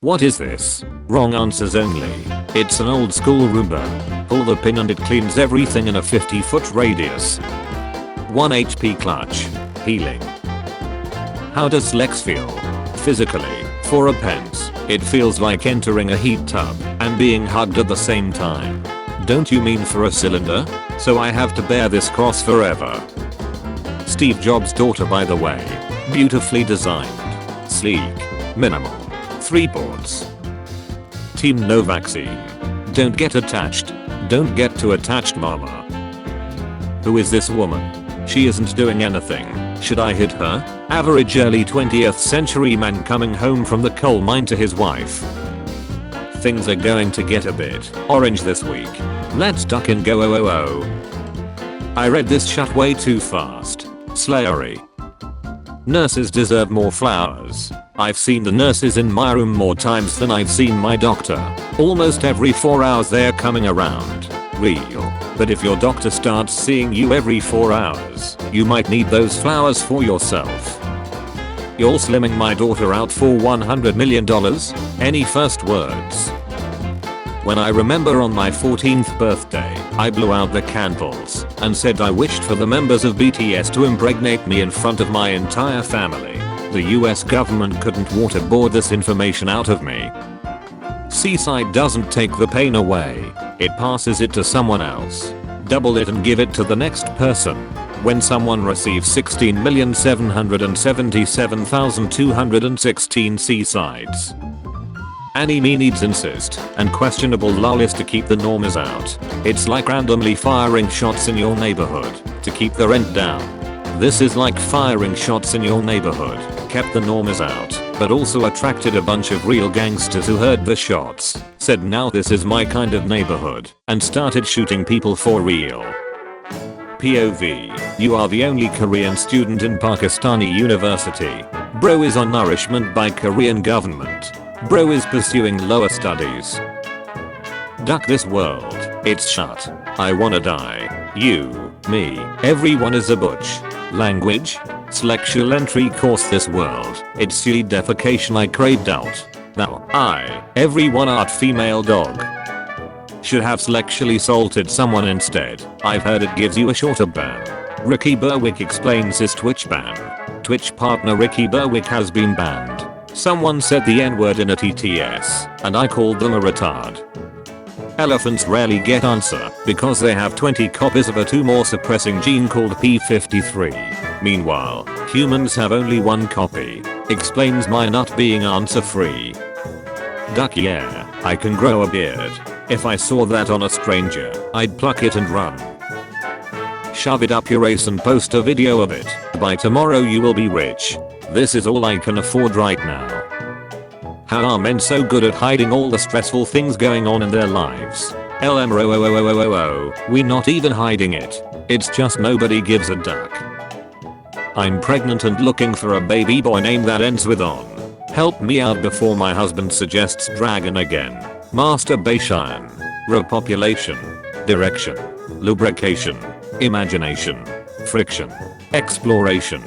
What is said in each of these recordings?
What is this? Wrong answers only. It's an old school Roomba. Pull the pin and it cleans everything in a 50-foot radius. 1 HP clutch. Healing. How does Lex feel? Physically, for a pence, it feels like entering a heat tub and being hugged at the same time. Don't you mean for a cylinder? So I have to bear this cross forever. Steve Jobs' daughter, by the way. Beautifully designed. Sleek. Minimal. 3 ports. Team no vaccine. Don't get attached. Don't get too attached, mama. Who is this woman? She isn't doing anything. Should I hit her? Average early 20th century man coming home from the coal mine to his wife. Things are going to get a bit orange this week. Let's duck and go. I read this shut way too fast. Slayery. Nurses deserve more flowers. I've seen the nurses in my room more times than I've seen my doctor. Almost every 4 hours they're coming around. Real. But if your doctor starts seeing you every 4 hours, you might need those flowers for yourself. You're slimming my daughter out for $100 million? Any first words? When I remember on my 14th birthday, I blew out the candles and said I wished for the members of BTS to impregnate me in front of my entire family. The US government couldn't waterboard this information out of me. Seaside doesn't take the pain away, it passes it to someone else. Double it and give it to the next person. When someone receives 16,777,216 seasides. Any needs insist, and questionable lol is to keep the normies out. It's like randomly firing shots in your neighborhood to keep the rent down. This is like firing shots in your neighborhood, kept the normies out, but also attracted a bunch of real gangsters who heard the shots, said now this is my kind of neighborhood, and started shooting people for real. POV, you are the only Korean student in Pakistani university. Bro is on nourishment by Korean government. Bro is pursuing lower studies. Duck this world, it's shut. I wanna die. You, me, everyone is a butch. Language? Sexual entry course this world. It's silly defecation I craved out. Now, everyone art female dog. Should have sexually assaulted someone instead. I've heard it gives you a shorter ban. Ricky Berwick explains his Twitch ban. Twitch partner Ricky Berwick has been banned. Someone said the N-word in a TTS, and I called them a retard. Elephants rarely get answer because they have 20 copies of a tumor suppressing gene called P53. Meanwhile, humans have only 1 copy. Explains my not being answer free. Duck, yeah, I can grow a beard. If I saw that on a stranger, I'd pluck it and run. Shove it up your ace and post a video of it. By tomorrow you will be rich. This is all I can afford right now. How are men so good at hiding all the stressful things going on in their lives? LMRO, we're not even hiding it. It's just nobody gives a duck. I'm pregnant and looking for a baby boy name that ends with on. Help me out before my husband suggests dragon again. Masturbation. Repopulation. Direction. Lubrication. Imagination. Friction. Exploration.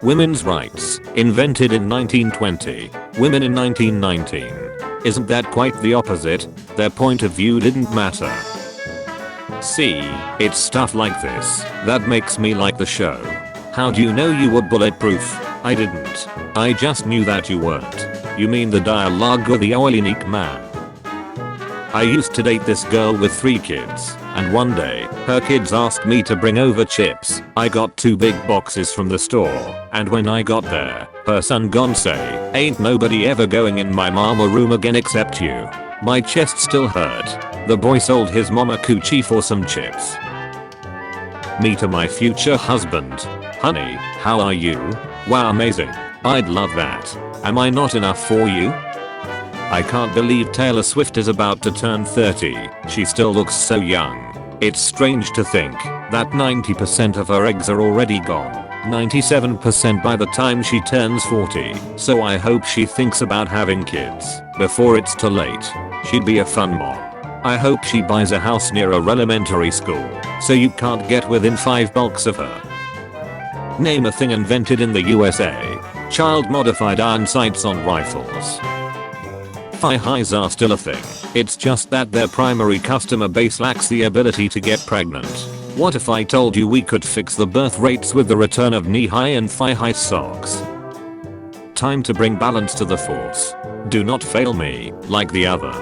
Women's rights, invented in 1920, women in 1919. Isn't that quite the opposite? Their point of view didn't matter. See, it's stuff like this that makes me like the show. How do you know you were bulletproof? I didn't. I just knew that you weren't. You mean the dialogue or the oily man? I used to date this girl with 3 kids, and one day, her kids asked me to bring over chips. I got 2 big boxes from the store, and when I got there, her son gon say, ain't nobody ever going in my mama room again except you. My chest still hurt. The boy sold his mama coochie for some chips. Me to my future husband. Honey, how are you? Wow, amazing. I'd love that. Am I not enough for you? I can't believe Taylor Swift is about to turn 30. She still looks so young. It's strange to think that 90% of her eggs are already gone. 97% by the time she turns 40. So I hope she thinks about having kids before it's too late. She'd be a fun mom. I hope she buys a house near a elementary school so you can't get within 5 blocks of her. Name a thing invented in the USA. Child modified iron sights on rifles. Thigh highs are still a thing. It's just that their primary customer base lacks the ability to get pregnant. What if I told you we could fix the birth rates with the return of knee-high and thigh-high socks? Time to bring balance to the force. Do not fail me, like the other.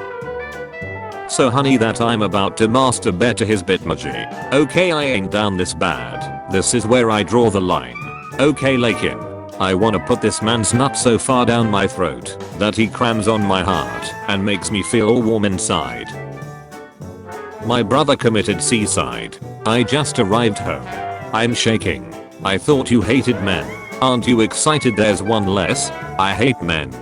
So honey, that I'm about to masturbate to his bitmoji. Okay, I ain't down this bad. This is where I draw the line. Okay, like him. I wanna put this man's nut so far down my throat that he crams on my heart and makes me feel all warm inside. My brother committed suicide. I just arrived home. I'm shaking. I thought you hated men. Aren't you excited there's one less? I hate men.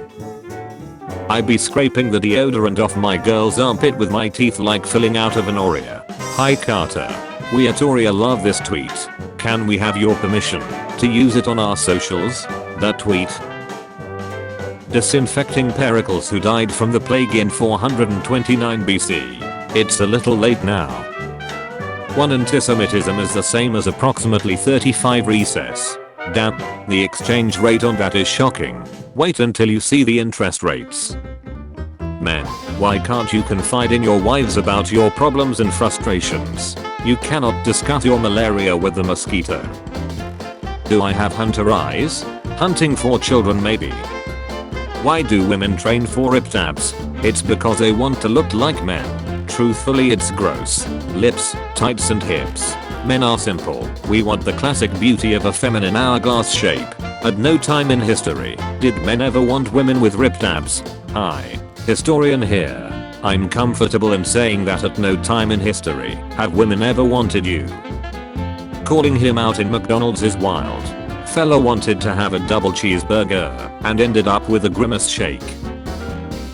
I be scraping the deodorant off my girl's armpit with my teeth like filling out of an Oreo. Hi Carter. We at Oreo love this tweet. Can we have your permission to use it on our socials? That tweet. Disinfecting Pericles who died from the plague in 429 BC. It's a little late now. One antisemitism is the same as approximately 35 recess. Damn, the exchange rate on that is shocking. Wait until you see the interest rates. Men, why can't you confide in your wives about your problems and frustrations? You cannot discuss your malaria with the mosquito. Do I have hunter eyes? Hunting for children maybe. Why do women train for ripped abs? It's because they want to look like men. Truthfully, it's gross. Lips, tights and hips. Men are simple. We want the classic beauty of a feminine hourglass shape. At no time in history did men ever want women with ripped abs. Hi, historian here. I'm comfortable in saying that at no time in history have women ever wanted you. Calling him out in McDonald's is wild. Fella wanted to have a double cheeseburger and ended up with a grimace shake.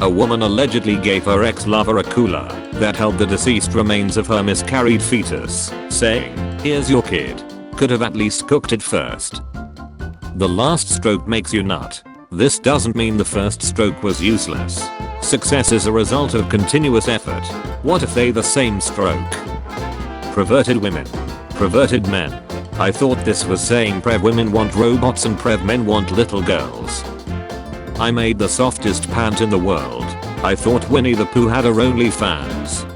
A woman allegedly gave her ex-lover a cooler that held the deceased remains of her miscarried fetus, saying, "Here's your kid. Could have at least cooked it first." The last stroke makes you nut. This doesn't mean the first stroke was useless. Success is a result of continuous effort. What if they the same stroke? Perverted women. Perverted men. I thought this was saying prev women want robots and prev men want little girls. I made the softest pant in the world. I thought Winnie the Pooh had her OnlyFans.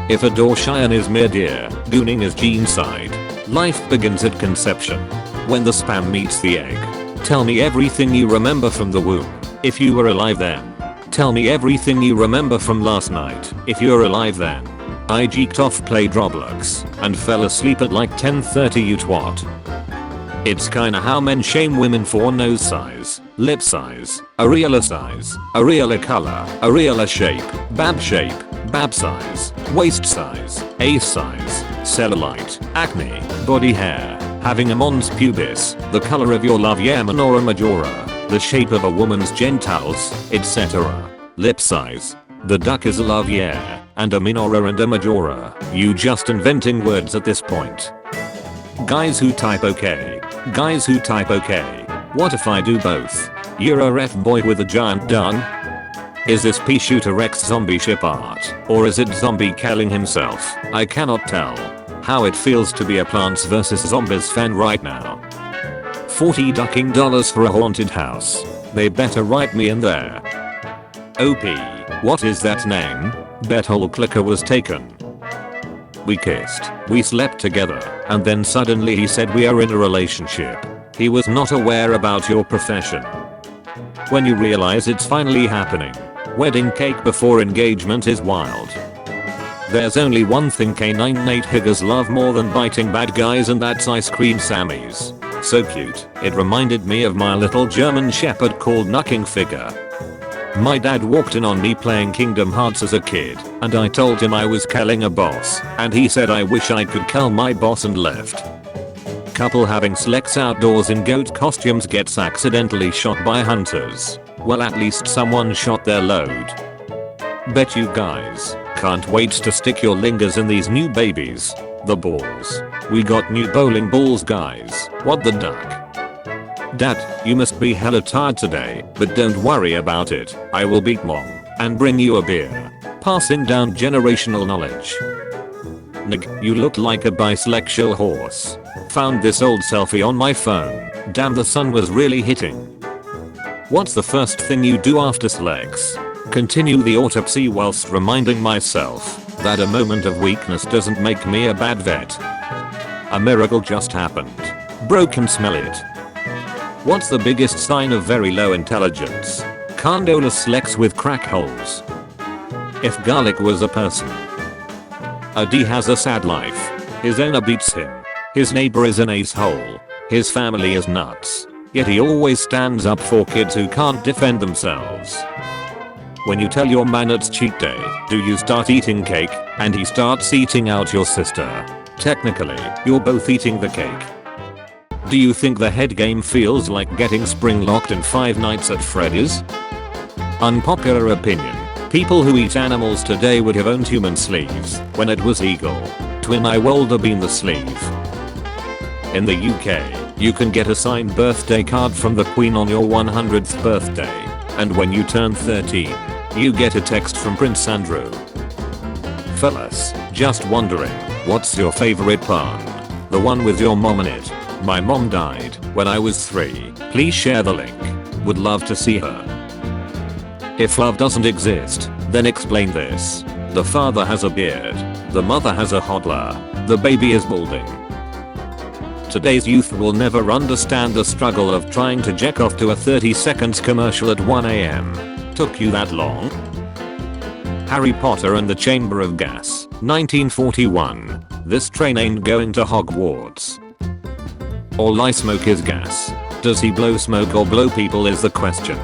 If a Dorshire is mid-ear, gooning is gene side. Life begins at conception. When the sperm meets the egg. Tell me everything you remember from the womb, if you were alive then. Tell me everything you remember from last night, if you're alive then. I geeked off, played Roblox, and fell asleep at like 10:30 you twat. It's kinda how men shame women for nose size, lip size, areola size, areola color, areola shape, bab size, waist size, ace size, cellulite, acne, body hair, having a mons pubis, the color of your labia minora majora, the shape of a woman's genitals, etc. Lip size. The duck is a labia, and a minora and a majora. You just inventing words at this point. Guys who type okay. Guys who type okay. What if I do both? You're a ref boy with a giant dung? Is this pea shooter X zombie ship art? Or is it zombie killing himself? I cannot tell. How it feels to be a Plants vs Zombies fan right now. $40 for a haunted house. They better write me in there. OP. What is that name? Bethel clicker was taken. We kissed, we slept together, and then suddenly he said we are in a relationship. He was not aware about your profession. When you realize it's finally happening. Wedding cake before engagement is wild. There's only one thing K9 Nate Higgers love more than biting bad guys, and that's ice cream Sammies. So cute, it reminded me of my little German shepherd called Knucking Figure. My dad walked in on me playing Kingdom Hearts as a kid, and I told him I was killing a boss, and he said I wish I could kill my boss and left. Couple having sex outdoors in goat costumes gets accidentally shot by hunters. Well, at least someone shot their load. Bet you guys can't wait to stick your lingers in these new babies. The balls. We got new bowling balls guys. What the duck? Dad, you must be hella tired today, but don't worry about it. I will beat mom and bring you a beer. Passing down generational knowledge. Nig, you look like a bisexual horse. Found this old selfie on my phone. Damn, the sun was really hitting. What's the first thing you do after sex? Continue the autopsy whilst reminding myself that a moment of weakness doesn't make me a bad vet. A miracle just happened. Bro can smell it. What's the biggest sign of very low intelligence? Condolous sex with crack holes. If garlic was a person. A D has a sad life. His owner beats him. His neighbor is an ace-hole. His family is nuts. Yet he always stands up for kids who can't defend themselves. When you tell your man it's cheat day, do you start eating cake and he starts eating out your sister? Technically, you're both eating the cake. Do you think the head game feels like getting spring locked in Five Nights at Freddy's? Unpopular opinion. People who eat animals today would have owned human sleeves when it was legal. Twin I would have been the sleeve. In the UK, you can get a signed birthday card from the Queen on your 100th birthday. And when you turn 13, you get a text from Prince Andrew. Fellas, just wondering, what's your favorite pun? The one with your mom in it. My mom died when I was 3. Please share the link. Would love to see her. If love doesn't exist, then explain this. The father has a beard. The mother has a hodler. The baby is balding. Today's youth will never understand the struggle of trying to jack off to a 30 seconds commercial at 1 AM. Took you that long? Harry Potter and the Chamber of Gas, 1941. This train ain't going to Hogwarts. All I smoke is gas. Does he blow smoke or blow people is the question.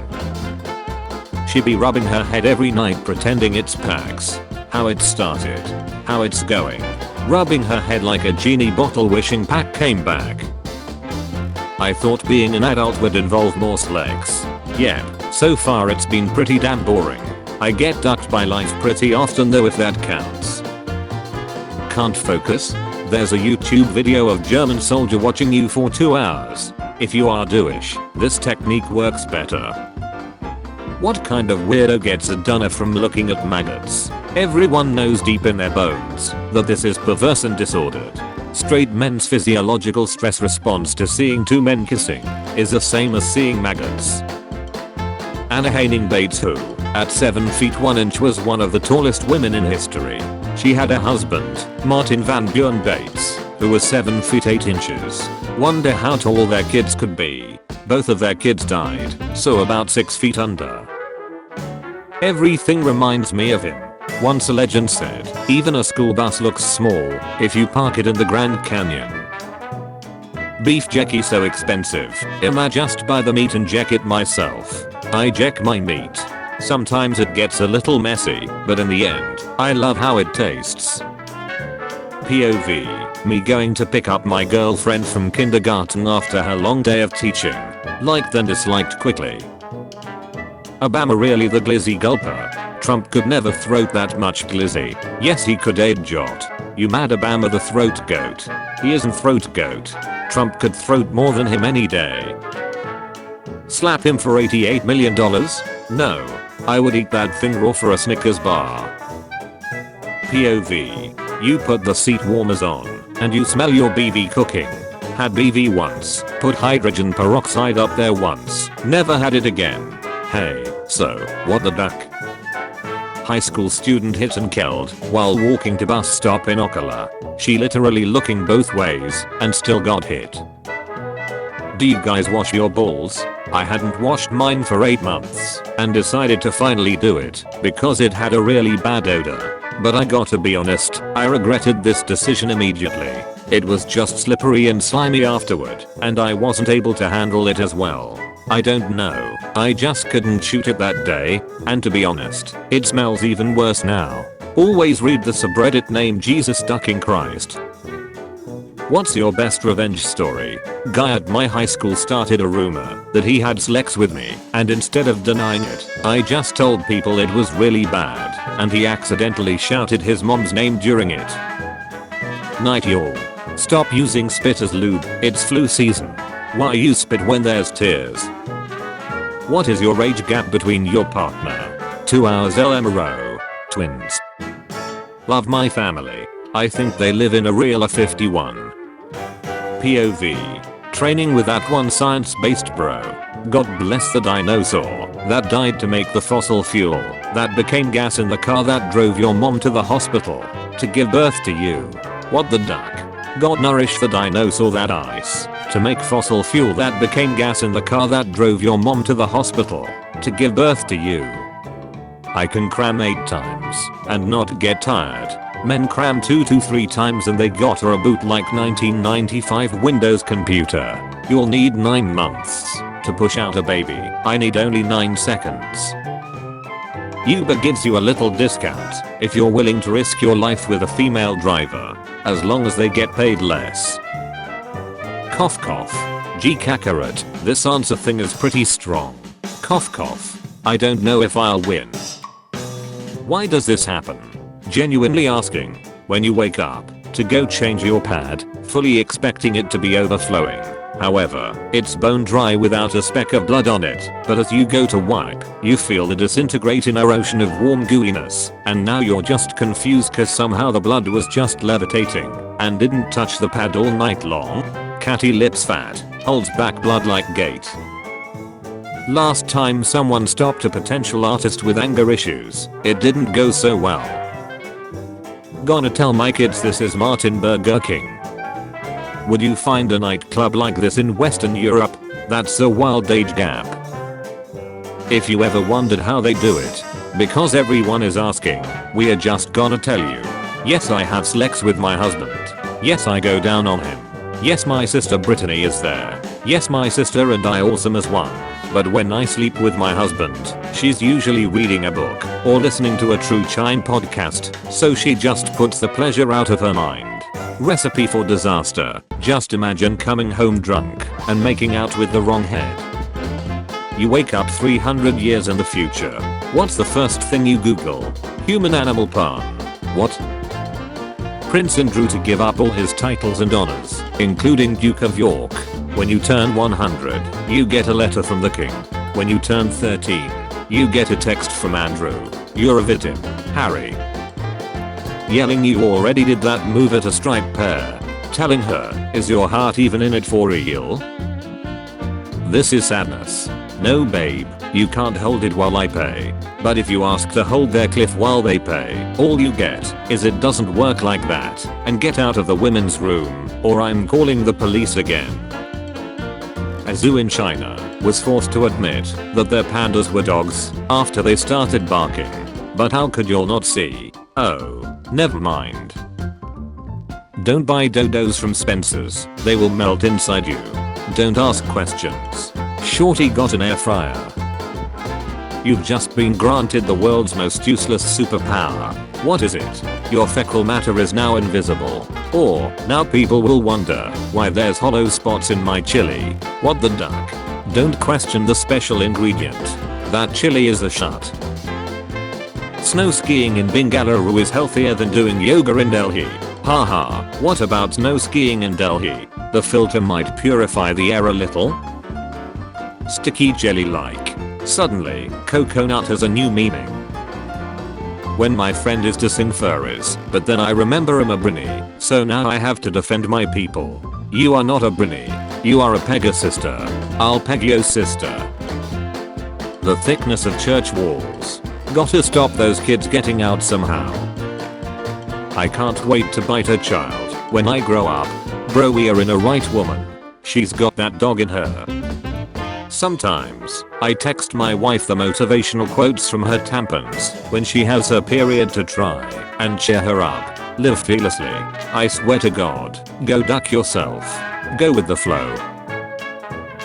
She be rubbing her head every night pretending it's PAX. How it started. How it's going. Rubbing her head like a genie bottle wishing Pac came back. I thought being an adult would involve more sex. Yep, so far it's been pretty damn boring. I get ducked by life pretty often though if that counts. Can't focus? There's a YouTube video of German soldier watching you for 2 hours. If you are Jewish, this technique works better. What kind of weirdo gets a dunner from looking at maggots? Everyone knows deep in their bones that this is perverse and disordered. Straight men's physiological stress response to seeing two men kissing is the same as seeing maggots. Anna Haining Bates, who, at 7 feet 1 inch, was one of the tallest women in history. She had a husband, Martin Van Buren Bates, who was 7 feet 8 inches. Wonder how tall their kids could be. Both of their kids died, so about 6 feet under. Everything reminds me of him. Once a legend said, even a school bus looks small if you park it in the Grand Canyon. Beef jerky so expensive, I just buy the meat and jack it myself. I jack my meat. Sometimes it gets a little messy, but in the end, I love how it tastes. POV, me going to pick up my girlfriend from kindergarten after her long day of teaching. Liked and disliked quickly. Obama really the glizzy gulper? Trump could never throat that much glizzy. Yes he could aid jot. You mad Obama the throat goat? He isn't throat goat. Trump could throat more than him any day. Slap him for $88 million? No. I would eat that thing raw for a Snickers bar. POV. You put the seat warmers on and you smell your BV cooking. Had BV once, put hydrogen peroxide up there once, never had it again. Hey, so, what the duck? High school student hit and killed while walking to bus stop in Ocala. She literally looking both ways and still got hit. Do you guys wash your balls? I hadn't washed mine for 8 months and decided to finally do it because it had a really bad odor. But I gotta be honest, I regretted this decision immediately. It was just slippery and slimy afterward, and I wasn't able to handle it as well. I don't know, I just couldn't shoot it that day, and to be honest, it smells even worse now. Always read the subreddit name Jesus Ducking Christ. What's your best revenge story? Guy at my high school started a rumor that he had sex with me, and instead of denying it, I just told people it was really bad, and he accidentally shouted his mom's name during it. Night y'all. Stop using spit as lube, it's flu season. Why use spit when there's tears? What is your age gap between your partner? 2 hours LMRO. Twins. Love my family. I think they live in a real 51. POV. Training with that one science-based bro. God bless the dinosaur. that died to make the fossil fuel that became gas in the car that drove your mom to the hospital to give birth to you. What the duck? God nourish the dinosaur that ice to make fossil fuel that became gas in the car that drove your mom to the hospital to give birth to you. I can cram 8 times and not get tired. Men cram 2 to 3 times and they got a reboot like 1995 Windows computer. You'll need 9 months to push out a baby. I need only 9 seconds. Uber gives you a little discount if you're willing to risk your life with a female driver, as long as they get paid less. Cough cough. Gee Kakarot, this answer thing is pretty strong. Cough cough. I don't know if I'll win. Why does this happen? Genuinely asking, when you wake up to go change your pad, fully expecting it to be overflowing. However, it's bone dry without a speck of blood on it, but as you go to wipe, you feel the disintegrate in an ocean of warm gooiness, and now you're just confused cause somehow the blood was just levitating and didn't touch the pad all night long. Catty lips fat, holds back blood like gate. Last time someone stopped a potential artist with anger issues, it didn't go so well. Gonna tell my kids this is Martin Burger King. Would you find a nightclub like this in Western Europe? That's a wild age gap. If you ever wondered how they do it, because everyone is asking, we are just gonna tell you. Yes, I have sex with my husband. Yes, I go down on him. Yes, my sister Brittany is there. Yes, my sister and I awesome as one. But when I sleep with my husband, she's usually reading a book or listening to a true crime podcast, so she just puts the pleasure out of her mind. Recipe for disaster. Just imagine coming home drunk and making out with the wrong head. You wake up 300 years in the future. What's the first thing you Google? Human animal pun. What? Prince Andrew to give up all his titles and honors, including Duke of York. When you turn 100, you get a letter from the king. When you turn 13, you get a text from Andrew. You're a victim, Harry. Yelling you already did that move at a striped pair. Telling her, is your heart even in it for real? This is sadness. No babe, you can't hold it while I pay. But if you ask to hold their cliff while they pay, all you get is it doesn't work like that, and get out of the women's room, or I'm calling the police again. A zoo in China was forced to admit that their pandas were dogs after they started barking. But how could y'all not see? Oh, never mind. Don't buy dildos from Spencer's, they will melt inside you. Don't ask questions. Shorty got an air fryer. You've just been granted the world's most useless superpower. What is it? Your fecal matter is now invisible. Or, now people will wonder why there's hollow spots in my chili. What the duck? Don't question the special ingredient. That chili is a shot. Snow skiing in Bengaluru is healthier than doing yoga in Delhi. Haha, what about snow skiing in Delhi? The filter might purify the air a little. Sticky jelly like. Suddenly, coconut has a new meaning. When my friend is dissing furries, but then I remember I'm a Brinny, so now I have to defend my people. You are not a Brinny. You are a Pegasister. I'll peg your sister. The thickness of church walls. Gotta stop those kids getting out somehow. I can't wait to bite a child when I grow up. Bro, we are in a right woman. She's got that dog in her. Sometimes, I text my wife the motivational quotes from her tampons when she has her period to try and cheer her up. Live fearlessly. I swear to God. Go duck yourself. Go with the flow.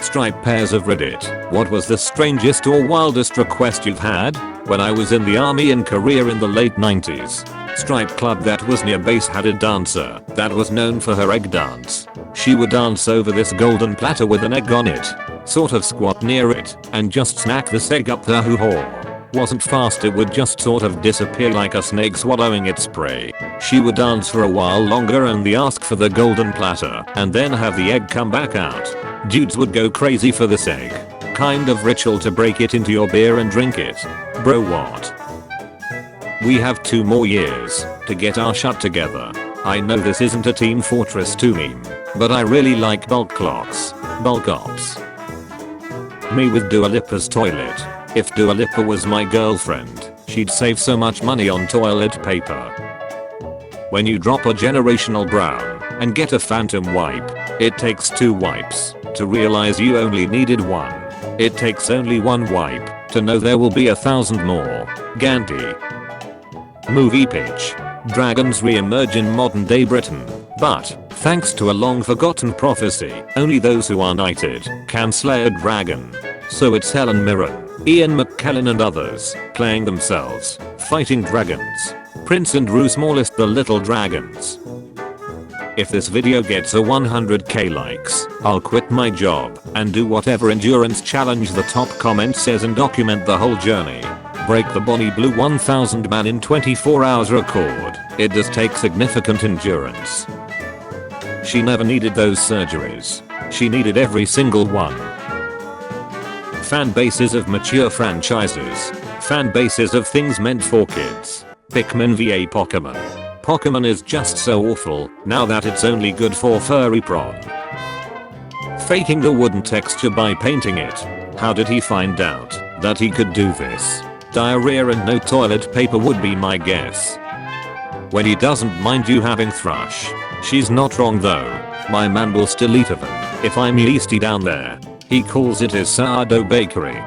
Striped pairs of Reddit. What was the strangest or wildest request you've had? When I was in the army in Korea in the late 90s. Stripe club that was near base had a dancer that was known for her egg dance. She would dance over this golden platter with an egg on it, sort of squat near it, and just snack this egg up the hoo-haw. Wasn't fast, it would just sort of disappear like a snake swallowing its prey. She would dance for a while longer and ask for the golden platter, and then have the egg come back out. Dudes would go crazy for this egg. Kind of ritual to break it into your beer and drink it. Bro, what? We have 2 more years to get our shut together. I know this isn't a Team Fortress 2 meme, but I really like bulk clocks. Bulk ops. Me with Dua Lipa's toilet. If Dua Lipa was my girlfriend, she'd save so much money on toilet paper. When you drop a generational brown and get a phantom wipe, it takes 2 wipes to realize you only needed 1. It takes only 1 wipe to know there will be 1,000 more. Gandhi. Movie pitch. Dragons re-emerge in modern day Britain, but, thanks to a long forgotten prophecy, only those who are knighted can slay a dragon. So it's Helen Mirren, Ian McKellen and others, playing themselves, fighting dragons. Prince Andrew smallest the little dragons. If this video gets a 100k likes, I'll quit my job and do whatever endurance challenge the top comment says and document the whole journey. Break the Bonnie Blue 1000 man in 24 hours record. It does take significant endurance. She never needed those surgeries. She needed every single one. Fan bases of mature franchises. Fan bases of things meant for kids. Pikmin vs Pokemon. Pokemon is just so awful now that it's only good for furry prawn. Faking the wooden texture by painting it. How did he find out that he could do this? Diarrhea and no toilet paper would be my guess. When he doesn't mind you having thrush. She's not wrong though. My man will still eat of them if I'm yeasty down there. He calls it his sourdough bakery.